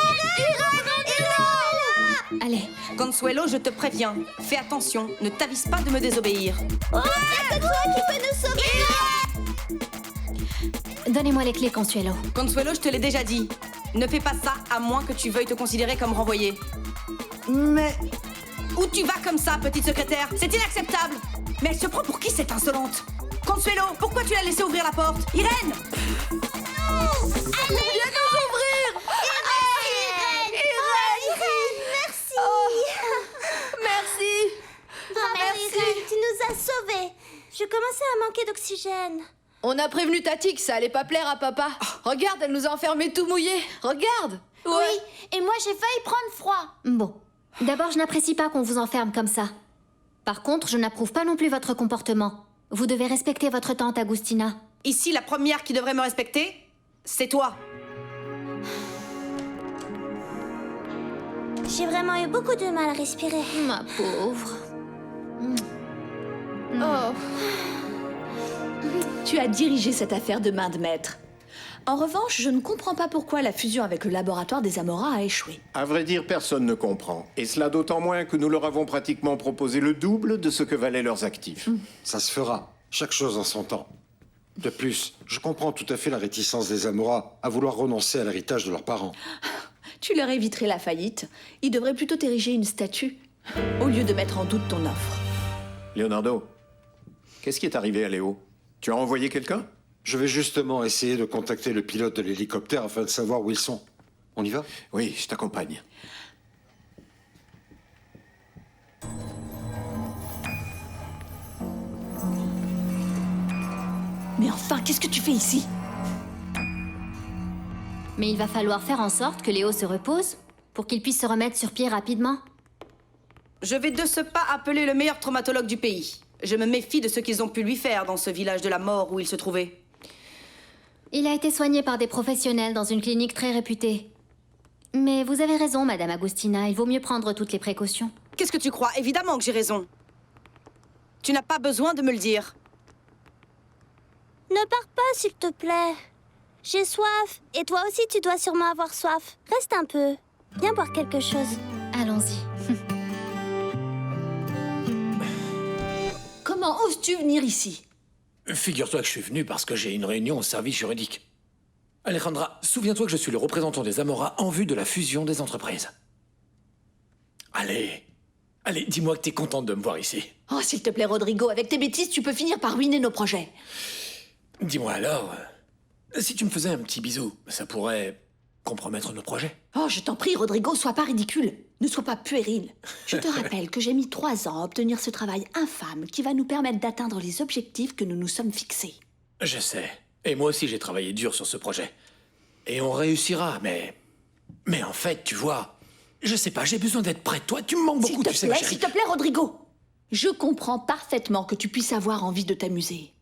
Irène, Allez. Consuelo, je te préviens. Fais attention, ne t'avise pas de me désobéir. Oh, c'est toi qui peux nous sauver! Donnez-moi les clés, Consuelo. Consuelo, je te l'ai déjà dit. Ne fais pas ça à moins que tu veuilles te considérer comme renvoyée. Mais... Où tu vas comme ça, petite secrétaire? C'est inacceptable! Mais elle se prend pour qui, cette insolente? Consuelo, pourquoi tu l'as laissé ouvrir la porte? Irène! Viens nous ouvrir! Irène, merci! Merci! Irène, tu nous as sauvés. Je commençais à manquer d'oxygène. On a prévenu Tati que ça allait pas plaire à papa. Regarde, elle nous a enfermés tout mouillés. Regarde! Oui, et moi j'ai failli prendre froid. Bon. D'abord, je n'apprécie pas qu'on vous enferme comme ça. Par contre, je n'approuve pas non plus votre comportement. Vous devez respecter votre tante Agustina. Ici, la première qui devrait me respecter, c'est toi. J'ai vraiment eu beaucoup de mal à respirer. Ma pauvre. Oh. Tu as dirigé cette affaire de main de maître. En revanche, je ne comprends pas pourquoi la fusion avec le laboratoire des Amora a échoué. À vrai dire, personne ne comprend. Et cela d'autant moins que nous leur avons pratiquement proposé le double de ce que valaient leurs actifs. Ça se fera. Chaque chose en son temps. De plus, je comprends tout à fait la réticence des Amora à vouloir renoncer à l'héritage de leurs parents. Tu leur éviterais la faillite. Ils devraient plutôt t'ériger une statue, au lieu de mettre en doute ton offre. Leonardo, qu'est-ce qui est arrivé à Léo? Tu as envoyé quelqu'un? Je vais justement essayer de contacter le pilote de l'hélicoptère afin de savoir où ils sont. On y va? Oui, je t'accompagne. Mais enfin, qu'est-ce que tu fais ici? Mais il va falloir faire en sorte que Léo se repose pour qu'il puisse se remettre sur pied rapidement. Je vais de ce pas appeler le meilleur traumatologue du pays. Je me méfie de ce qu'ils ont pu lui faire dans ce village de la mort où il se trouvait. Il a été soigné par des professionnels dans une clinique très réputée. Mais vous avez raison, Madame Agustina, il vaut mieux prendre toutes les précautions. Qu'est-ce que tu crois? Évidemment que j'ai raison. Tu n'as pas besoin de me le dire. Ne pars pas, s'il te plaît. J'ai soif. Et toi aussi, tu dois sûrement avoir soif. Reste un peu. Viens boire quelque chose. Allons-y. Comment oses-tu venir ici? Figure-toi que je suis venu parce que j'ai une réunion au service juridique. Alejandra, souviens-toi que je suis le représentant des Amora en vue de la fusion des entreprises. Allez, Allez, dis-moi que t'es contente de me voir ici. Oh, s'il te plaît, Rodrigo, avec tes bêtises, tu peux finir par ruiner nos projets. Dis-moi alors, si tu me faisais un petit bisou, ça pourrait compromettre nos projets. Oh, je t'en prie, Rodrigo, sois pas ridicule. Ne sois pas puéril. Je te rappelle que j'ai mis 3 ans à obtenir ce travail infâme qui va nous permettre d'atteindre les objectifs que nous nous sommes fixés. Je sais. Et moi aussi, j'ai travaillé dur sur ce projet. Et on réussira, mais... Mais en fait, tu vois, je sais pas, j'ai besoin d'être près de toi. Tu me manques beaucoup, tu sais, ma chérie. S'il te plaît, Rodrigo. Je comprends parfaitement que tu puisses avoir envie de t'amuser.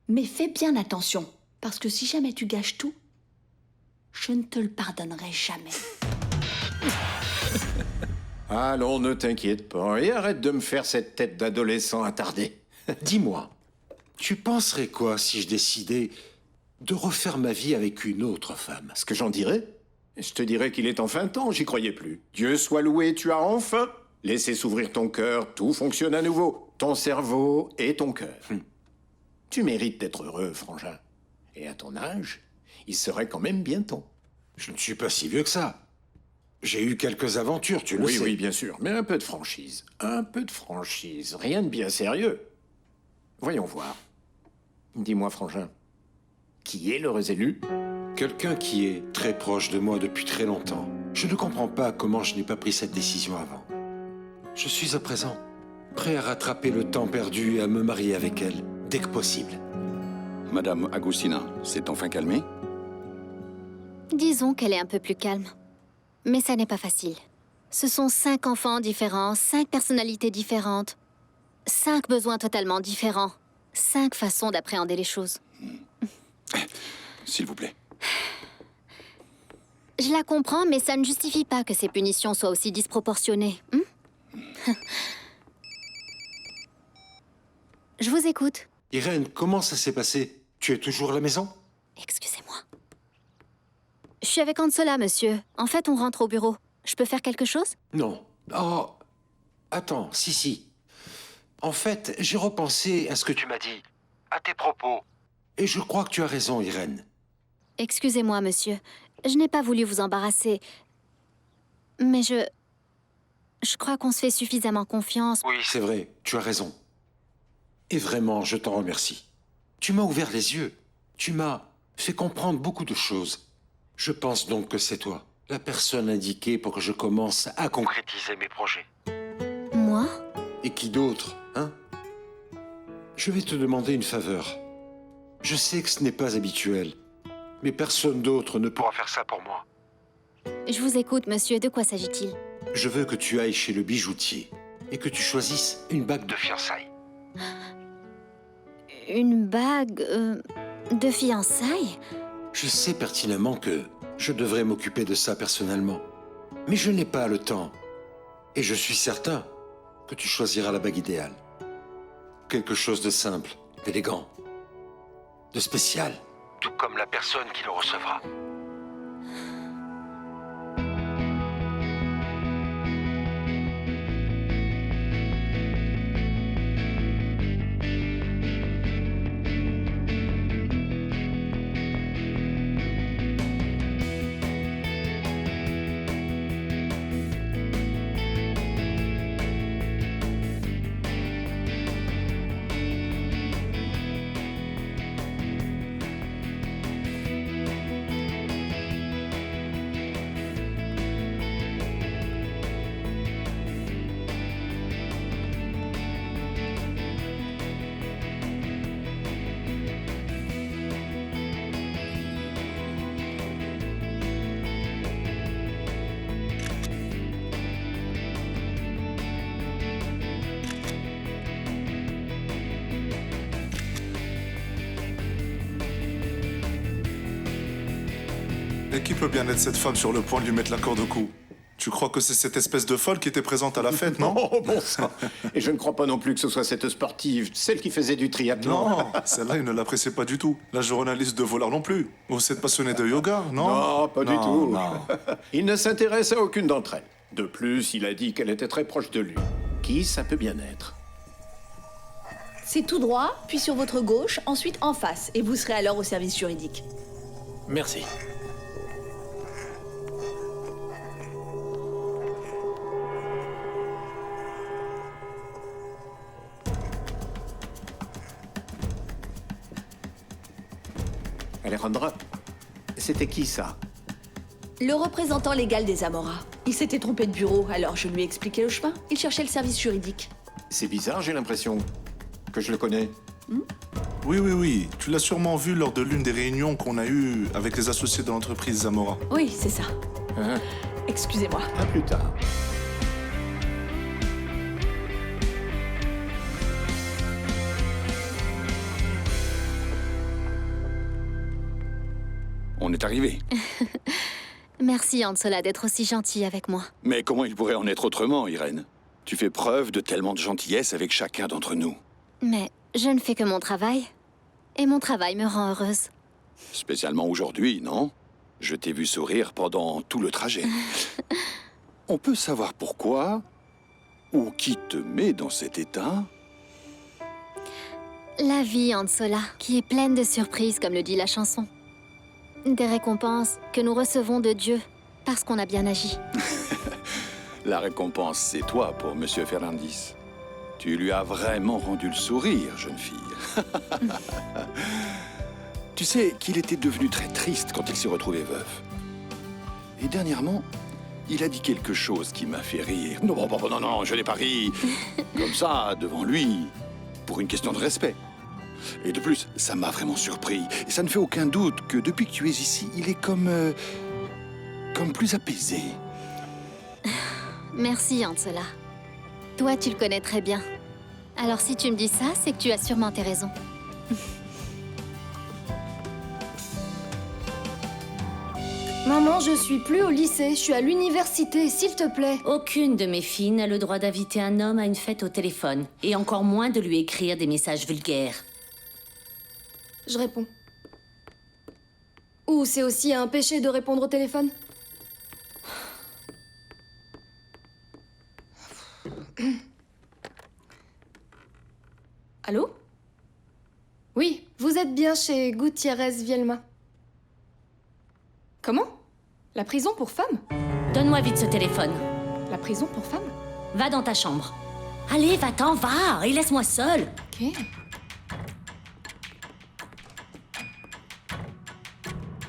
Mais fais bien attention, parce que si jamais tu gâches tout, je ne te le pardonnerai jamais. Allons, ne t'inquiète pas et arrête de me faire cette tête d'adolescent attardé. Dis-moi, tu penserais quoi si je décidais de refaire ma vie avec une autre femme? Ce que j'en dirais? Je te dirais qu'il est enfin temps, j'y croyais plus. Dieu soit loué, tu as enfin laissé s'ouvrir ton cœur, tout fonctionne à nouveau. Ton cerveau et ton cœur. Tu mérites d'être heureux, frangin. Et à ton âge, il serait quand même bien temps. Je ne suis pas si vieux que ça. J'ai eu quelques aventures, tu le sais. Oui, bien sûr, mais un peu de franchise. Un peu de franchise, rien de bien sérieux. Voyons voir. Dis-moi, frangin, qui est l'heureux élu? Quelqu'un qui est très proche de moi depuis très longtemps. Je ne comprends pas comment je n'ai pas pris cette décision avant. Je suis à présent prêt à rattraper le temps perdu et à me marier avec elle, dès que possible. Madame Agustina s'est enfin calmée? Disons qu'elle est un peu plus calme. Mais ça n'est pas facile. Ce sont 5 enfants différents, 5 personnalités différentes, 5 besoins totalement différents, 5 façons d'appréhender les choses. S'il vous plaît. Je la comprends, mais ça ne justifie pas que ces punitions soient aussi disproportionnées. Je vous écoute. Irène, comment ça s'est passé? Tu es toujours à la maison? Excusez-moi. Je suis avec Ansola, monsieur. En fait, on rentre au bureau. Je peux faire quelque chose? Non. Oh, attends, si. En fait, j'ai repensé à ce que tu m'as dit, à tes propos. Et je crois que tu as raison, Irène. Excusez-moi, monsieur. Je n'ai pas voulu vous embarrasser. Mais je crois qu'on se fait suffisamment confiance. Oui, c'est vrai, tu as raison. Et vraiment, je t'en remercie. Tu m'as ouvert les yeux. Tu m'as fait comprendre beaucoup de choses. Je pense donc que c'est toi, la personne indiquée pour que je commence à concrétiser mes projets. Moi? Et qui d'autre, hein? Je vais te demander une faveur. Je sais que ce n'est pas habituel, mais personne d'autre ne pourra faire ça pour moi. Je vous écoute, monsieur. De quoi s'agit-il? Je veux que tu ailles chez le bijoutier et que tu choisisses une bague de fiançailles. Une bague de fiançailles? Je sais pertinemment que je devrais m'occuper de ça personnellement. Mais je n'ai pas le temps. Et je suis certain que tu choisiras la bague idéale. Quelque chose de simple, d'élégant, de spécial. Tout comme la personne qui le recevra. Et qui peut bien être cette femme sur le point de lui mettre la corde au cou? Tu crois que c'est cette espèce de folle qui était présente à la fête, non? Oh, bon sang. Et je ne crois pas non plus que ce soit cette sportive, celle qui faisait du triathlon. Non, celle-là, il ne l'appréciait pas du tout. La journaliste de Voleur non plus. Ou cette passionnée de yoga, non? Non, pas du tout. Non. Il ne s'intéresse à aucune d'entre elles. De plus, il a dit qu'elle était très proche de lui. Qui ça peut bien être? C'est tout droit, puis sur votre gauche, ensuite en face, et vous serez alors au service juridique. Merci. Esmeralda. C'était qui ça? Le représentant légal des Amora. Il s'était trompé de bureau, alors je lui ai expliqué le chemin. Il cherchait le service juridique. C'est bizarre, j'ai l'impression que je le connais. Oui. Tu l'as sûrement vu lors de l'une des réunions qu'on a eues avec les associés de l'entreprise Zamora. Oui, c'est ça. Excusez-moi. À plus tard. On est arrivé. Merci, Ansola, d'être aussi gentil avec moi. Mais comment il pourrait en être autrement, Irène? Tu fais preuve de tellement de gentillesse avec chacun d'entre nous. Mais je ne fais que mon travail. Et mon travail me rend heureuse. Spécialement aujourd'hui, non? Je t'ai vu sourire pendant tout le trajet. On peut savoir pourquoi? Ou qui te met dans cet état? La vie, Ansola, qui est pleine de surprises, comme le dit la chanson. Des récompenses que nous recevons de Dieu parce qu'on a bien agi. La récompense, c'est toi pour Monsieur Fernandis. Tu lui as vraiment rendu le sourire, jeune fille. Tu sais qu'il était devenu très triste quand il s'est retrouvé veuf. Et dernièrement, il a dit quelque chose qui m'a fait rire. Non, je n'ai pas ri. Comme ça, devant lui, pour une question de respect. Et de plus, ça m'a vraiment surpris. Et ça ne fait aucun doute que depuis que tu es ici, il est comme plus apaisé. Merci, Ansola. Toi, tu le connais très bien. Alors si tu me dis ça, c'est que tu as sûrement tes raisons. Maman, je suis plus au lycée, je suis à l'université, s'il te plaît. Aucune de mes filles n'a le droit d'inviter un homme à une fête au téléphone. Et encore moins de lui écrire des messages vulgaires. Je réponds. Ou c'est aussi un péché de répondre au téléphone? Allô? Oui, vous êtes bien chez Gutiérrez Vielma. Comment? La prison pour femmes? Donne-moi vite ce téléphone. La prison pour femmes? Va dans ta chambre. Allez, va-t'en, va, et laisse-moi seule. Ok.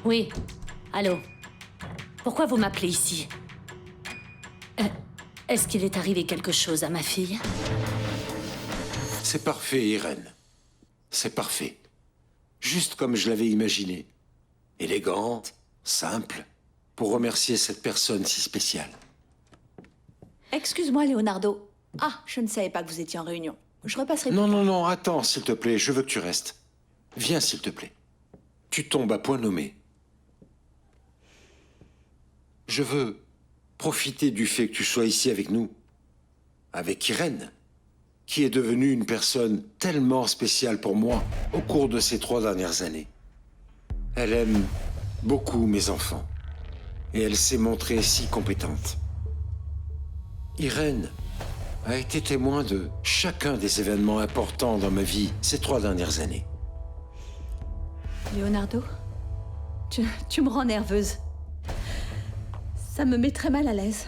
Oui. Allô? Pourquoi vous m'appelez ici? Est-ce qu'il est arrivé quelque chose à ma fille? C'est parfait, Irène. C'est parfait. Juste comme je l'avais imaginé. Élégante, simple, pour remercier cette personne si spéciale. Excuse-moi, Leonardo. Ah, je ne savais pas que vous étiez en réunion. Je repasserai... Non, attends, s'il te plaît, je veux que tu restes. Viens, s'il te plaît. Tu tombes à point nommé. Je veux profiter du fait que tu sois ici avec nous. Avec Irène, qui est devenue une personne tellement spéciale pour moi au cours de ces 3 dernières années. Elle aime beaucoup mes enfants. Et elle s'est montrée si compétente. Irène a été témoin de chacun des événements importants dans ma vie ces 3 dernières années. Leonardo, tu me rends nerveuse. Ça me met très mal à l'aise.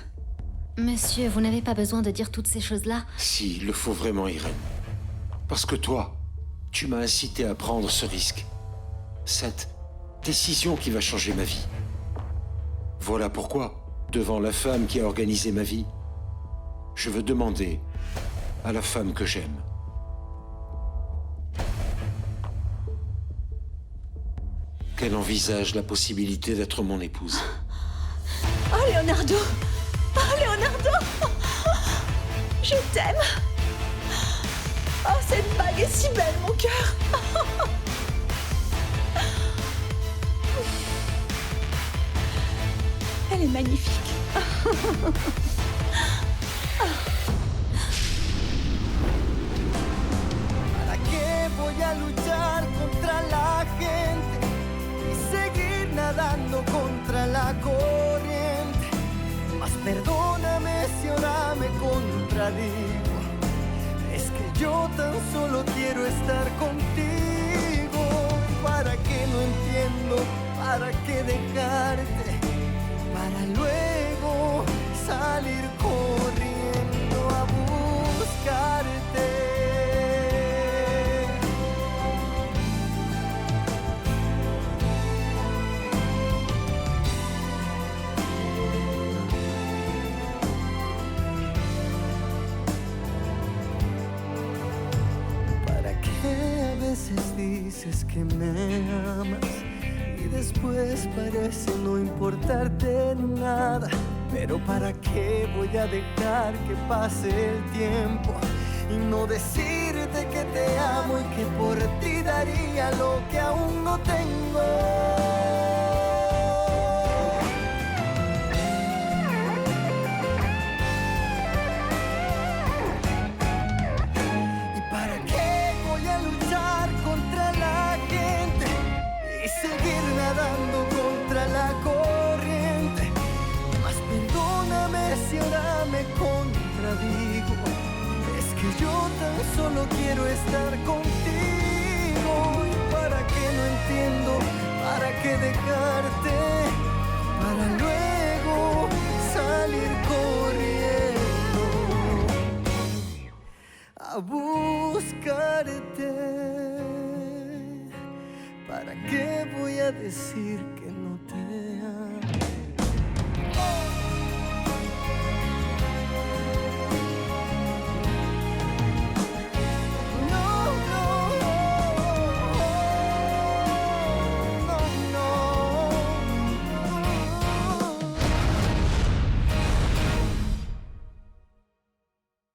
Monsieur, vous n'avez pas besoin de dire toutes ces choses-là. Si, il le faut vraiment, Irène. Parce que toi, tu m'as incité à prendre ce risque. Cette décision qui va changer ma vie. Voilà pourquoi, devant la femme qui a organisé ma vie, je veux demander à la femme que j'aime qu'elle envisage la possibilité d'être mon épouse. Oh, Leonardo! Oh, Leonardo! Je t'aime! Oh, cette bague est si belle, mon cœur! Elle est magnifique. ¿Para qué voy a luchar contra la gente y seguir nadando contra la corriente? Mas perdóname si ahora me contradigo. Es que yo tan solo quiero estar contigo. ¿Para qué no entiendo? ¿Para qué dejarte? Para luego salir corriendo a buscarte. dices que me amas y después parece no importarte nada. Pero ¿para qué voy a dejar que pase el tiempo y no decirte que te amo y que por ti daría lo que aún no tengo? Seguir nadando contra la corriente. Mas perdóname si ahora me contradigo. Es que yo tan solo quiero estar contigo. ¿Y para qué no entiendo? ¿Para qué dejarte? Para luego salir corriendo a buscarte. ¿Para qué voy a decir que no te amo?